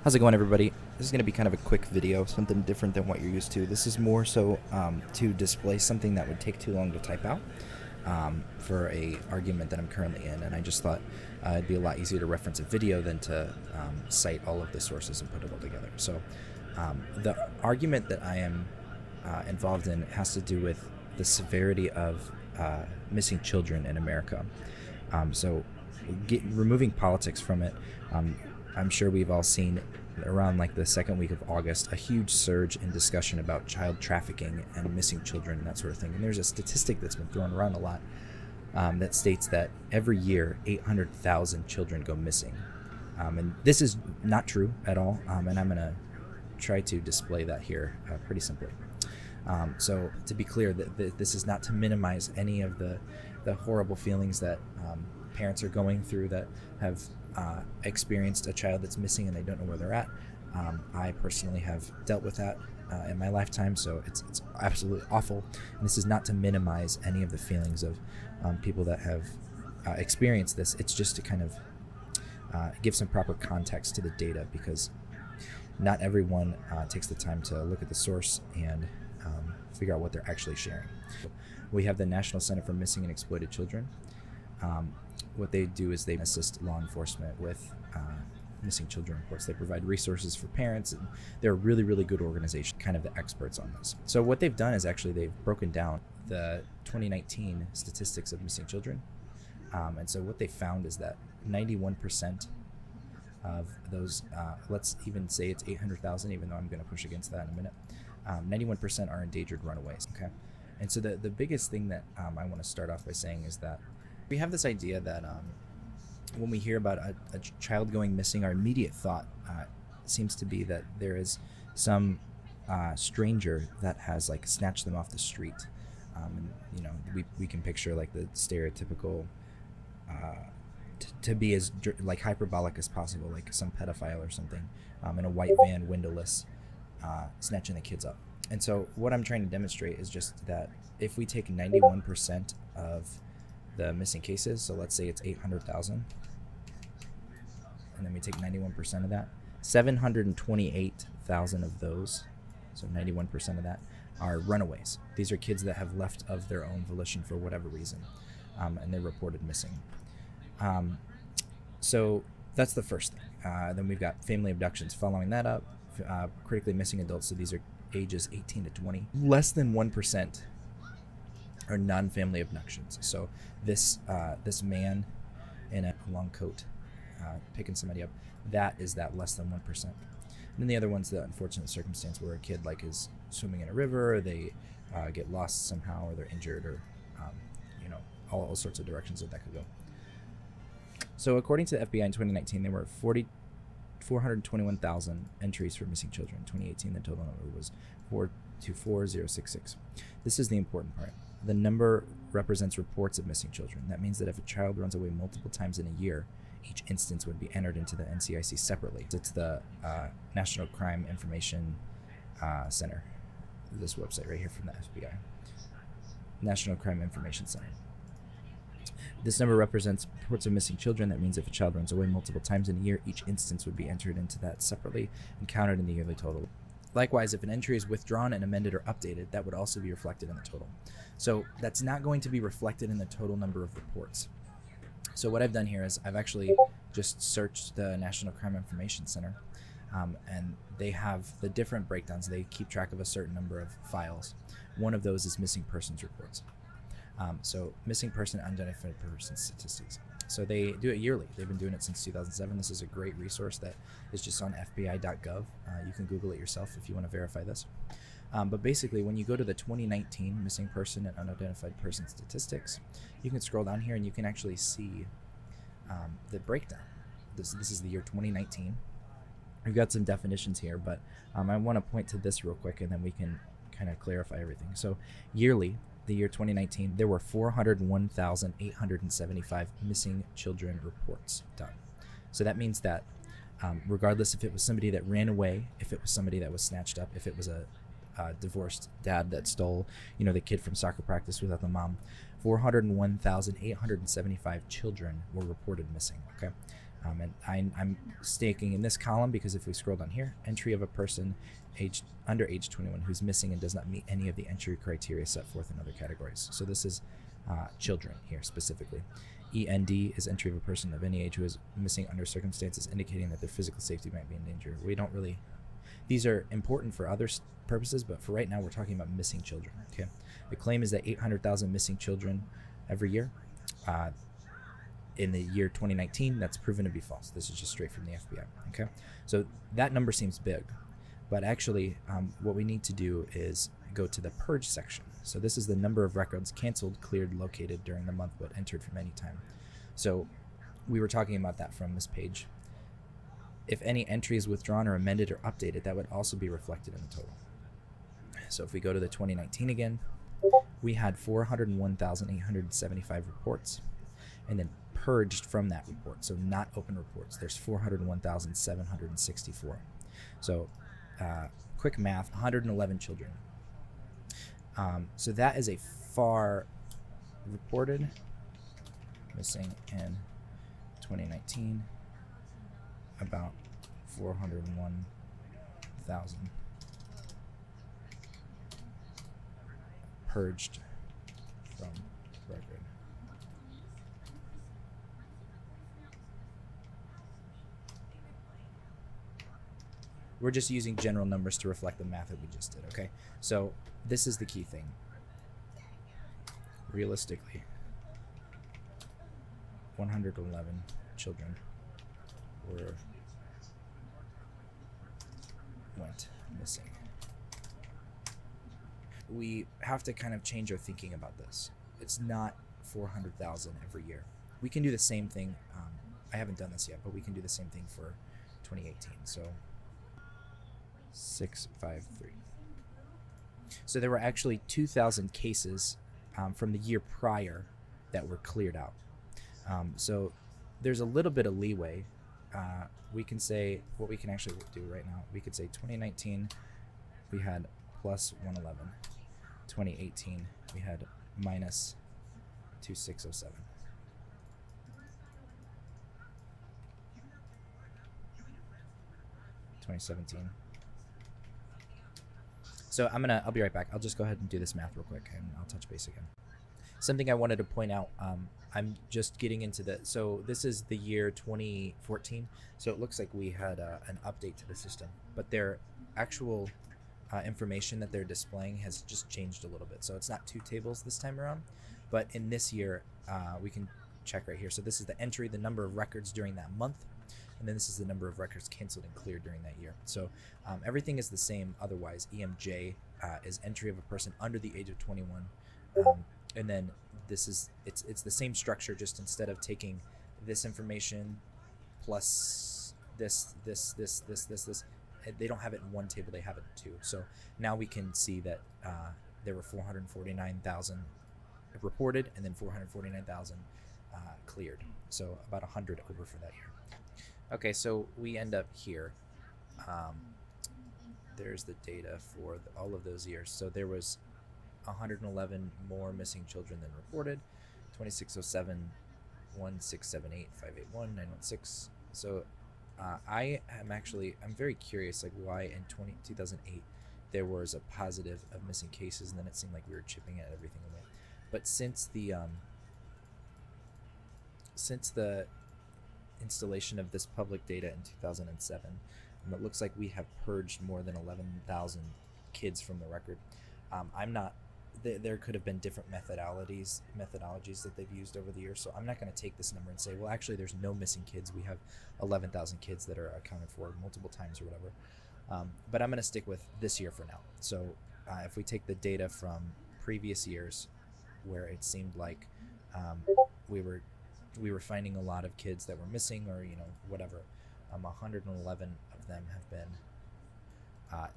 How's it going, everybody? This is going to be kind of a quick video, something different than what you're used to. This is more so to display something that would take too long to type out for a argument that I'm currently in, and I just thought it'd be a lot easier to reference a video than to cite all of the sources and put it all together. So the argument that I am involved in has to do with the severity of missing children in America. Removing politics from it, I'm sure we've all seen around like the second week of August a huge surge in discussion about child trafficking and missing children and that sort of thing. And there's a statistic that's been thrown around a lot that states that every year 800,000 children go missing. And this is not true at all, and I'm going to try to display that here pretty simply. So to be clear, this is not to minimize any of the horrible feelings that parents are going through that have experienced a child that's missing and they don't know where they're at. I personally have dealt with that in my lifetime, so it's absolutely awful. And this is not to minimize any of the feelings of people that have experienced this. It's just to kind of give some proper context to the data, because not everyone takes the time to look at the source and figure out what they're actually sharing. We have the National Center for Missing and Exploited Children. What they do is they assist law enforcement with missing children reports. They provide resources for parents, and they're a really, really good organization, kind of the experts on this. So what they've done is actually they've broken down the 2019 statistics of missing children. And so what they found is that 91% of those, let's even say it's 800,000, even though I'm going to push against that in a minute, 91% are endangered runaways. Okay. And so the biggest thing that I want to start off by saying is that we have this idea that when we hear about a child going missing, our immediate thought seems to be that there is some stranger that has like snatched them off the street. And you know, we can picture like the stereotypical to be as like hyperbolic as possible, like some pedophile or something in a white van, windowless, snatching the kids up. And so what I'm trying to demonstrate is just that if we take 91% of the missing cases, so let's say it's 800,000, and then we take 91% of that, 728,000 of those, so 91% of that, are runaways. These are kids that have left of their own volition for whatever reason, and they're reported missing. So that's the first thing. Then we've got family abductions following that up, critically missing adults, so these are ages 18 to 20. Less than 1% are non-family abductions. So this man in a long coat picking somebody up, that is that less than 1%. And then the other one's the unfortunate circumstance where a kid like is swimming in a river, or they get lost somehow, or they're injured, or all sorts of directions that could go. So according to the FBI in 2019, there were 421,000 entries for missing children. In 2018, the total number was 424,066. This is the important part. The number represents reports of missing children. That means that if a child runs away multiple times in a year, each instance would be entered into the NCIC separately. It's the National Crime Information Center, this website right here from the FBI, National Crime Information Center. This number represents reports of missing children. That means if a child runs away multiple times in a year, each instance would be entered into that separately and counted in the yearly total. Likewise, if an entry is withdrawn and amended or updated, that would also be reflected in the total. So that's not going to be reflected in the total number of reports. So what I've done here is I've actually just searched the National Crime Information Center, and they have the different breakdowns. They keep track of a certain number of files. One of those is missing persons reports. So missing person, unidentified person statistics. So they do it yearly. They've been doing it since 2007. This is a great resource that is just on fbi.gov. You can Google it yourself if you want to verify this. But basically, when you go to the 2019 missing person and unidentified person statistics, you can scroll down here and you can actually see the breakdown. This is the year 2019. We've got some definitions here, but I want to point to this real quick, and then we can kind of clarify everything. So yearly, the year 2019, there were 401,875 missing children reports done. So that means that regardless if it was somebody that ran away, if it was somebody that was snatched up, if it was a divorced dad that stole, the kid from soccer practice without the mom, 401,875 children were reported missing. Okay, And I'm staking in this column because if we scroll down here, entry of a person under age 21 who's missing and does not meet any of the entry criteria set forth in other categories. So this is children here specifically. END is entry of a person of any age who is missing under circumstances indicating that their physical safety might be in danger. We don't really, these are important for other purposes, but for right now we're talking about missing children. Okay, the claim is that 800,000 missing children every year. In the year 2019, that's proven to be false. This is just straight from the FBI. Okay, so that number seems big, but actually what we need to do is go to the purge section. So this is the number of records canceled, cleared, located during the month, but entered from any time. So we were talking about that from this page. If any entry is withdrawn or amended or updated, that would also be reflected in the total. So if we go to the 2019 again, we had 401,875 reports, and then purged from that report, so not open reports, there's 401,764. So quick math, 111 children. So that is a far reported missing in 2019, about 401,000 purged from record. We're just using general numbers to reflect the math that we just did, okay? So this is the key thing. Realistically, 111 children went missing. We have to kind of change our thinking about this. It's not 400,000 every year. We can do the same thing. I haven't done this yet, but we can do the same thing for 2018. So 653. So there were actually 2,000 cases from the year prior that were cleared out. So there's a little bit of leeway. We can say what we can actually do right now. We could say 2019 we had plus 111. 2018 we had minus 2607. So I'll be right back. I'll just go ahead and do this math real quick and I'll touch base again. Something I wanted to point out, I'm just getting into so this is the year 2014. So it looks like we had an update to the system, but their actual information that they're displaying has just changed a little bit. So it's not two tables this time around, but in this year, we can check right here. So this is the entry, the number of records during that month, and then this is the number of records canceled and cleared during that year. So everything is the same. Otherwise, EMJ is entry of a person under the age of 21, and then it's the same structure. Just instead of taking this information plus this, they don't have it in one table. They have it in two. So now we can see that there were 449,000 reported, and then 449,000 cleared. So about 100 over for that year. Okay, so we end up here. There's the data for all of those years. So there was 111 more missing children than reported. 2607, 1678, 581, 916. So I'm very curious, like why in 2008 there was a positive of missing cases, and then it seemed like we were chipping at everything away. But since the installation of this public data in 2007, it looks like we have purged more than 11,000 kids from the record. There could have been different methodologies that they've used over the years, so I'm not going to take this number and say, well, actually there's no missing kids. We have 11,000 kids that are accounted for multiple times or whatever. But I'm going to stick with this year for now. So if we take the data from previous years where it seemed like we were finding a lot of kids that were missing, or whatever, 111 of them have been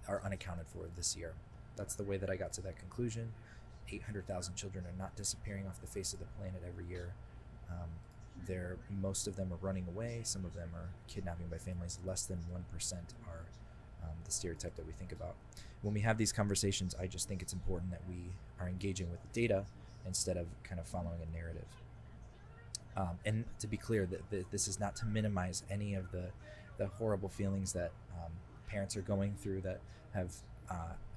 are unaccounted for this year. That's the way that I got to that conclusion. 800,000 children are not disappearing off the face of the planet every year. Most of them are running away. Some of them are kidnapping by families. Less than 1% are the stereotype that we think about. When we have these conversations, I just think it's important that we are engaging with the data instead of kind of following a narrative. And to be clear, that this is not to minimize any of the horrible feelings that parents are going through that have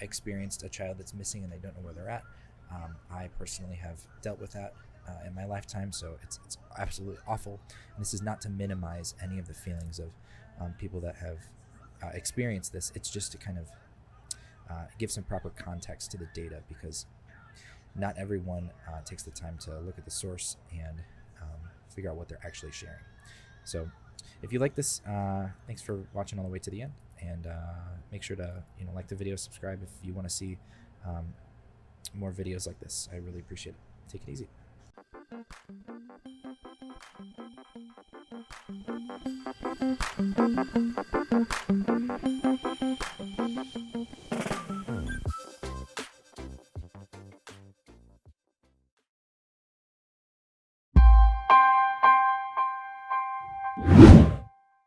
experienced a child that's missing and they don't know where they're at. I personally have dealt with that in my lifetime, so it's absolutely awful. And this is not to minimize any of the feelings of people that have experienced this. It's just to kind of give some proper context to the data, because not everyone takes the time to look at the source and figure out what they're actually sharing. So if you like this, thanks for watching all the way to the end, and make sure to like the video, subscribe if you want to see more videos like this. I really appreciate it. Take it easy.